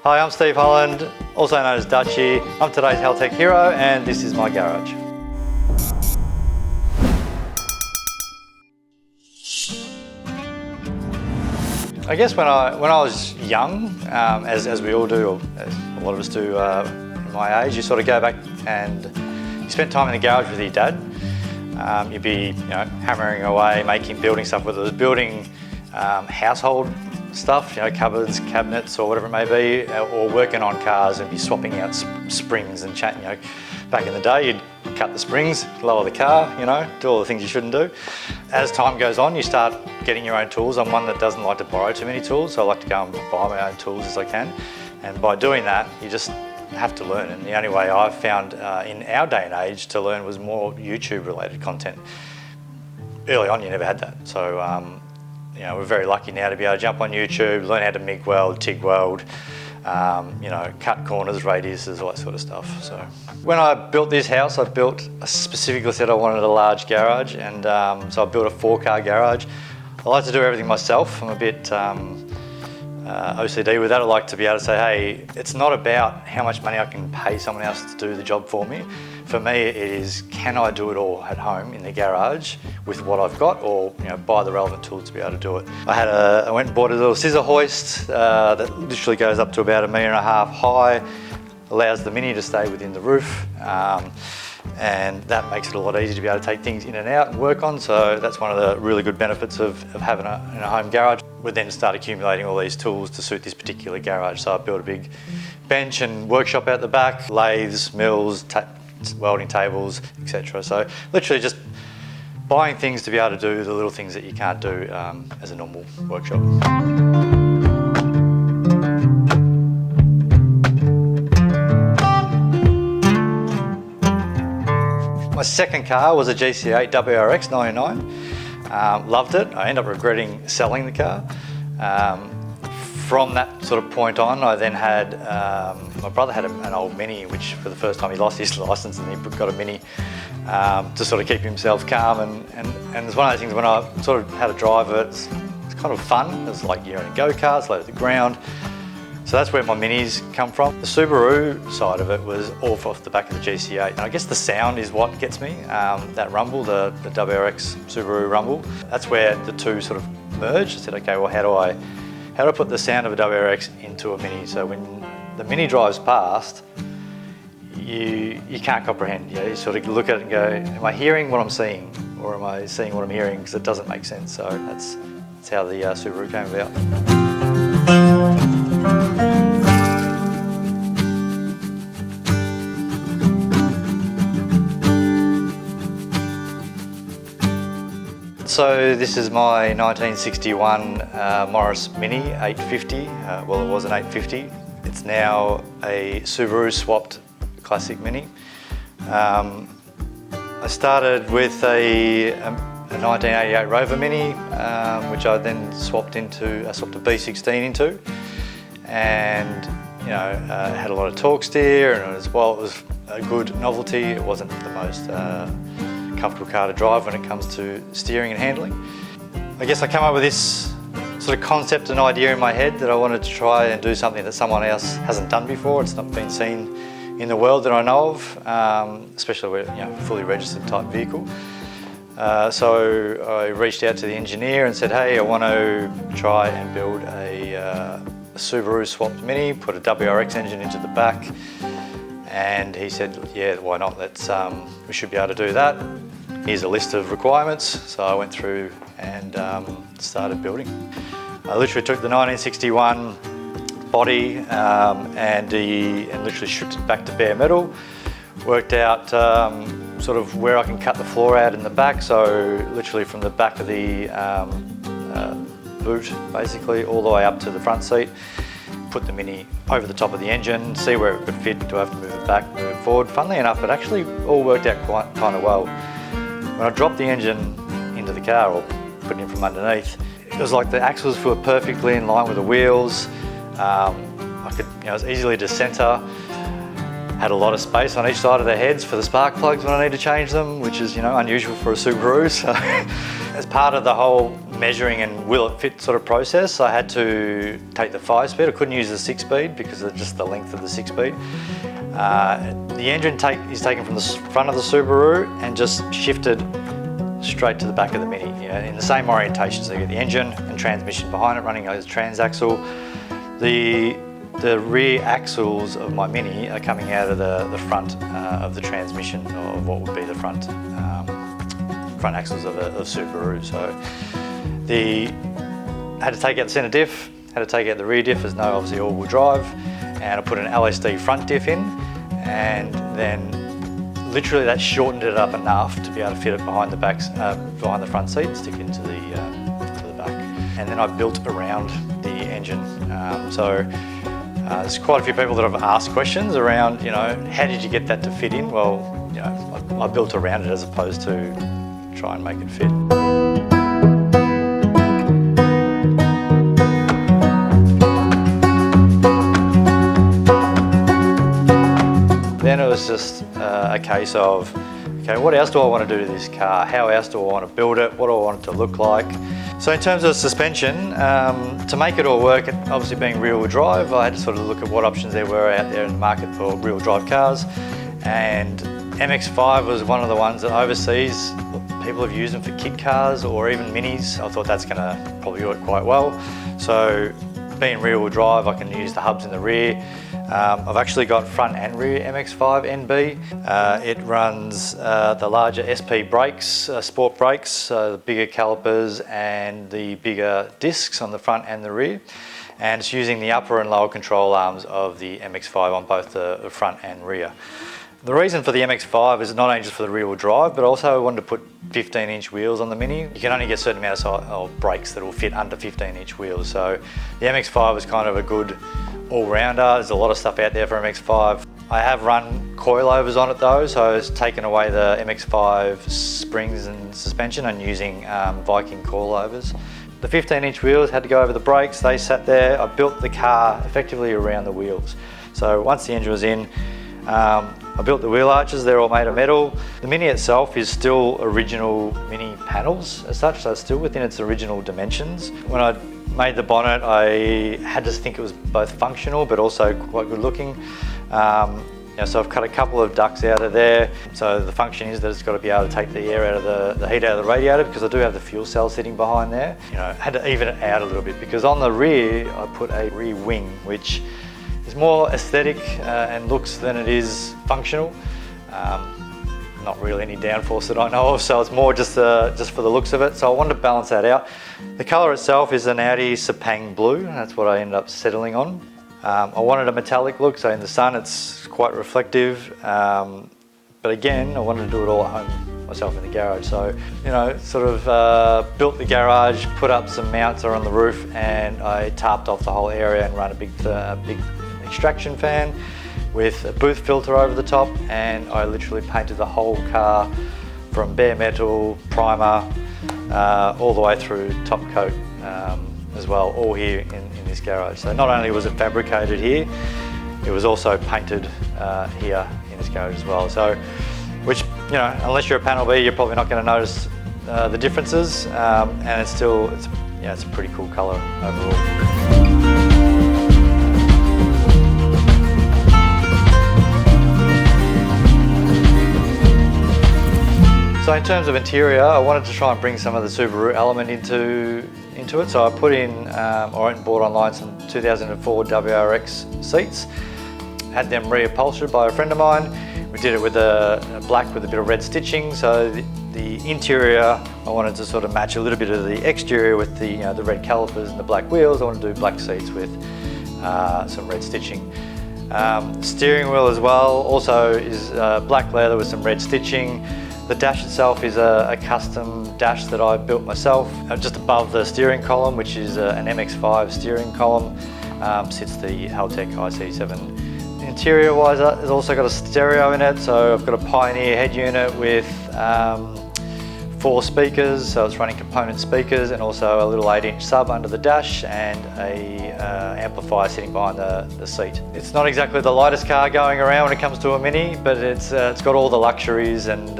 Hi, I'm Steve Holland, also known as Dutchy. I'm today's Haltech hero and this is my garage. I guess when I was young, as we all do, or as a lot of us do in my age, you sort of go back and you spend time in the garage with your dad. You'd be hammering away, building stuff, whether it was building household stuff, cupboards, cabinets, or whatever it may be, or working on cars and be swapping out springs and chatting. Back in the day, you'd cut the springs, lower the car, do all the things you shouldn't do. As time goes on, you start getting your own tools. I'm one that doesn't like to borrow too many tools, so I like to go and buy my own tools as I can. And by doing that, you just have to learn. And the only way I've found in our day and age to learn was more YouTube-related content. Early on, you never had that. So, we're very lucky now to be able to jump on YouTube, learn how to MIG weld, TIG weld, cut corners, radiuses, all that sort of stuff. So when I built this house, I specifically said I wanted a large garage, and so I built a 4-car garage. I like to do everything myself. I'm a bit OCD with that. I like to be able to say, hey, it's not about how much money I can pay someone else to do the job for me. For me, it is, can I do it all at home in the garage with what I've got, or buy the relevant tools to be able to do it. I went and bought a little scissor hoist that literally goes up to about 1.5 meters high, allows the Mini to stay within the roof, and that makes it a lot easier to be able to take things in and out and work on. So that's one of the really good benefits of having a home garage. We then start accumulating all these tools to suit this particular garage. So I built a big bench and workshop out the back, lathes, mills, welding tables, etc. So literally just buying things to be able to do the little things that you can't do as a normal workshop. My second car was a GC8 WRX 99. Loved it. I ended up regretting selling the car. From that sort of point on, I then had, my brother had an old Mini, which for the first time he lost his license and he got a Mini to sort of keep himself calm. And it's one of those things when I sort of had a drive of it, it's kind of fun. It's like you're in a go-kart, low to the ground. So that's where my Minis come from. The Subaru side of it was all off the back of the GC8. And I guess the sound is what gets me, that rumble, the WRX Subaru rumble. That's where the two sort of merged. I said, okay, well, how do I put the sound of a WRX into a Mini? So when the Mini drives past, you can't comprehend. You sort of look at it and go, am I hearing what I'm seeing? Or am I seeing what I'm hearing? Because it doesn't make sense. So that's how the Subaru came about. So this is my 1961 Morris Mini 850. Well, it was an 850. It's now a Subaru swapped classic Mini. I started with a 1988 Rover Mini, which I then swapped a B16 into, and had a lot of torque steer, and as well, it was a good novelty. It wasn't the most comfortable car to drive when it comes to steering and handling. I guess I came up with this sort of concept and idea in my head that I wanted to try and do something that someone else hasn't done before. It's not been seen in the world that I know of, especially with a fully registered type vehicle. So I reached out to the engineer and said, hey, I want to try and build a Subaru swapped Mini, put a WRX engine into the back. And he said, yeah, why not? We should be able to do that. Here's a list of requirements. So I went through and started building. I literally took the 1961 body and literally stripped it back to bare metal. Worked out sort of where I can cut the floor out in the back. So literally from the back of the boot, basically, all the way up to the front seat. Put the Mini over the top of the engine, see where it could fit. Do I have to move it back, move it forward? Funnily enough, it actually all worked out quite kind of well. When I dropped the engine into the car, or put it in from underneath, it was like the axles were perfectly in line with the wheels. It was easily to centre. Had a lot of space on each side of the heads for the spark plugs when I need to change them, which is unusual for a Subaru. So as part of the whole measuring and will it fit sort of process. I had to take the 5-speed. I couldn't use the 6-speed because of just the length of the 6-speed. The engine is taken from the front of the Subaru and just shifted straight to the back of the Mini, in the same orientation. So you get the engine and transmission behind it running as transaxle. The rear axles of my Mini are coming out of the front of the transmission, or what would be the front axles of Subaru. So had to take out the centre diff, had to take out the rear diff. There's no obviously all-wheel drive, and I put an LSD front diff in, and then literally that shortened it up enough to be able to fit it behind the front seat, stick it into the back, and then I built around the engine. There's quite a few people that have asked questions around, how did you get that to fit in? Well, I built around it as opposed to try and make it fit. Then it was just a case of, okay, what else do I want to do to this car? How else do I want to build it? What do I want it to look like? So in terms of suspension, to make it all work, obviously being rear-wheel drive, I had to sort of look at what options there were out there in the market for rear-wheel drive cars. And MX-5 was one of the ones that overseas, people have used them for kit cars or even minis. I thought that's going to probably work quite well. So being rear-wheel drive, I can use the hubs in the rear. I've actually got front and rear MX-5 NB. It runs the larger SP brakes, sport brakes, the bigger calipers and the bigger discs on the front and the rear. And it's using the upper and lower control arms of the MX-5 on both the front and rear. The reason for the MX-5 is not only just for the rear-wheel drive, but also I wanted to put 15-inch wheels on the Mini. You can only get a certain amount of brakes that will fit under 15-inch wheels. So the MX-5 was kind of a good all-rounder. There's a lot of stuff out there for MX-5. I have run coilovers on it though, so it's taken away the MX-5 springs and suspension and using Viking coilovers. The 15-inch wheels had to go over the brakes. They sat there. I built the car effectively around the wheels. So once the engine was in, I built the wheel arches. They're all made of metal. The Mini itself is still original Mini panels as such, so it's still within its original dimensions. When I made the bonnet, I had to think it was both functional but also quite good looking. So I've cut a couple of ducts out of there. So the function is that it's got to be able to take the air out of the heat out of the radiator, because I do have the fuel cell sitting behind there. I had to even it out a little bit, because on the rear I put a rear wing, which is more aesthetic and looks than it is functional. Not really any downforce that I know of, so it's more just for the looks of it. So I wanted to balance that out. The colour itself is an Audi Sepang blue. That's what I ended up settling on. I wanted a metallic look, so in the sun it's quite reflective. But again, I wanted to do it all at home myself in the garage. So, built the garage, put up some mounts on the roof, and I tarped off the whole area and run a big extraction fan with a booth filter over the top, and I literally painted the whole car from bare metal, primer, all the way through top coat as well, all here in this garage. So not only was it fabricated here, it was also painted here in this garage as well. So, which, unless you're a panel B, you're probably not going to notice the differences, and it's a pretty cool colour overall. So in terms of interior, I wanted to try and bring some of the Subaru element into it. So I put in, or bought online, some 2004 WRX seats, had them reupholstered by a friend of mine. We did it with a black with a bit of red stitching. So the interior, I wanted to sort of match a little bit of the exterior with the red calipers and the black wheels. I want to do black seats with some red stitching. Steering wheel as well, also is black leather with some red stitching. The dash itself is a custom dash that I built myself. Just above the steering column, which is an MX-5 steering column, sits the Haltech IC7. Interior-wise, it's also got a stereo in it, so I've got a Pioneer head unit with 4 speakers, so it's running component speakers, and also a little 8-inch sub under the dash, and a amplifier sitting behind the seat. It's not exactly the lightest car going around when it comes to a Mini, but it's got all the luxuries and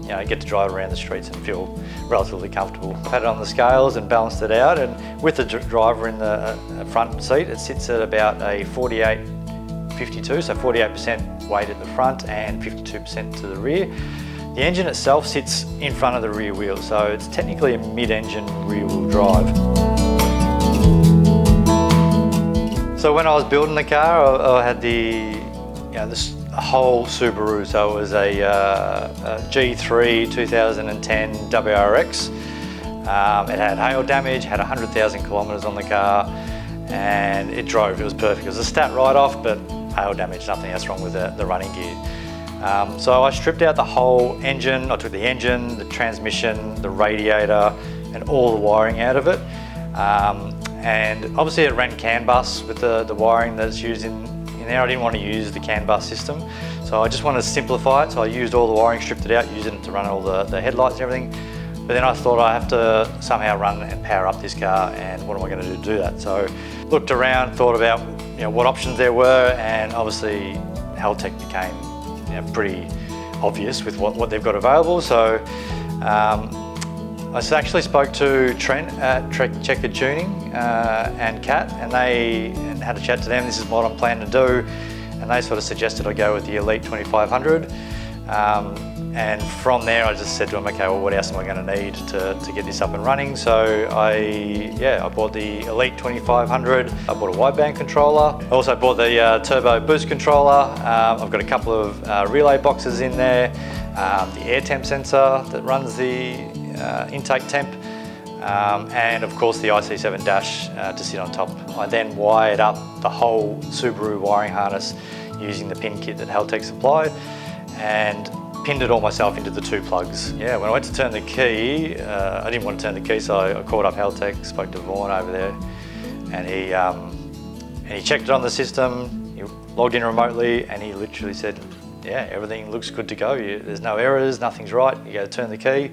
you know, get to drive around the streets and feel relatively comfortable. I've had it on the scales and balanced it out, and with the driver in the front seat, it sits at about a 48-52, so 48% weight at the front and 52% to the rear. The engine itself sits in front of the rear wheel, so it's technically a mid-engine rear-wheel drive. So when I was building the car, I had this whole Subaru. So it was a G3 2010 WRX. It had hail damage, had 100,000 kilometres on the car, and it drove. It was perfect. It was a stat write-off, but hail damage, nothing else wrong with the running gear. So I stripped out the whole engine. I took the engine, the transmission, the radiator, and all the wiring out of it. And obviously it ran CAN bus with the wiring that's used in there. I didn't want to use the CAN bus system, so I just wanted to simplify it. So I used all the wiring, stripped it out, using it to run all the headlights and everything. But then I thought I have to somehow run and power up this car, and what am I going to do that? So looked around, thought about what options there were, and obviously Haltech became pretty obvious with what they've got available. So I actually spoke to Trent at Checkered Tuning and Kat, and had a chat to them. This is what I'm planning to do, and they sort of suggested I go with the Elite 2500. And from there, I just said to them, okay, well, what else am I going to need to get this up and running? So I bought the Elite 2500. I bought a wideband controller. I also bought the turbo boost controller. I've got a couple of relay boxes in there, the air temp sensor that runs the intake temp, and of course the IC7 dash to sit on top. I then wired up the whole Subaru wiring harness using the pin kit that Haltech supplied, and pinned it all myself into the two plugs. Yeah, when I went to turn the key, I didn't want to turn the key, so I called up Haltech, spoke to Vaughan over there, and he checked it on the system. He logged in remotely, and he literally said, yeah, everything looks good to go. There's no errors, nothing's right. You go to turn the key.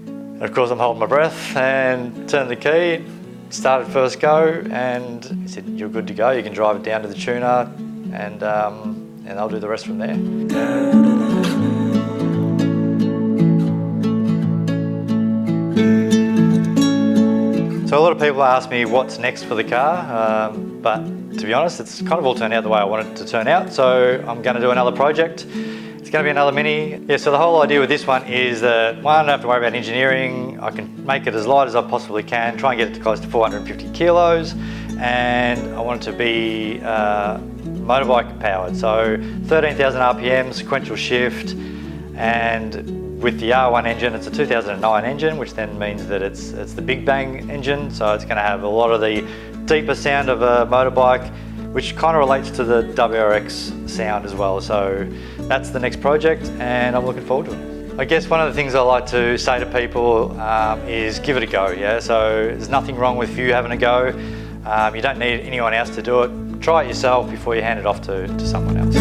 And of course, I'm holding my breath and turned the key, started first go, and he said, you're good to go. You can drive it down to the tuner, and I'll do the rest from there. So a lot of people ask me what's next for the car, but to be honest, it's kind of all turned out the way I wanted it to turn out. So I'm going to do another project. It's going to be another Mini. Yeah, so the whole idea with this one is that, one, I don't have to worry about engineering. I can make it as light as I possibly can, try and get it to close to 450 kilos, and I want it to be motorbike powered. So 13,000 RPM, sequential shift, and with the R1 engine, it's a 2009 engine, which then means that it's the big bang engine. So it's going to have a lot of the deeper sound of a motorbike, which kind of relates to the WRX sound as well. So that's the next project, and I'm looking forward to it. I guess one of the things I like to say to people is give it a go. Yeah, so there's nothing wrong with you having a go. You don't need anyone else to do it. Try it yourself before you hand it off to someone else.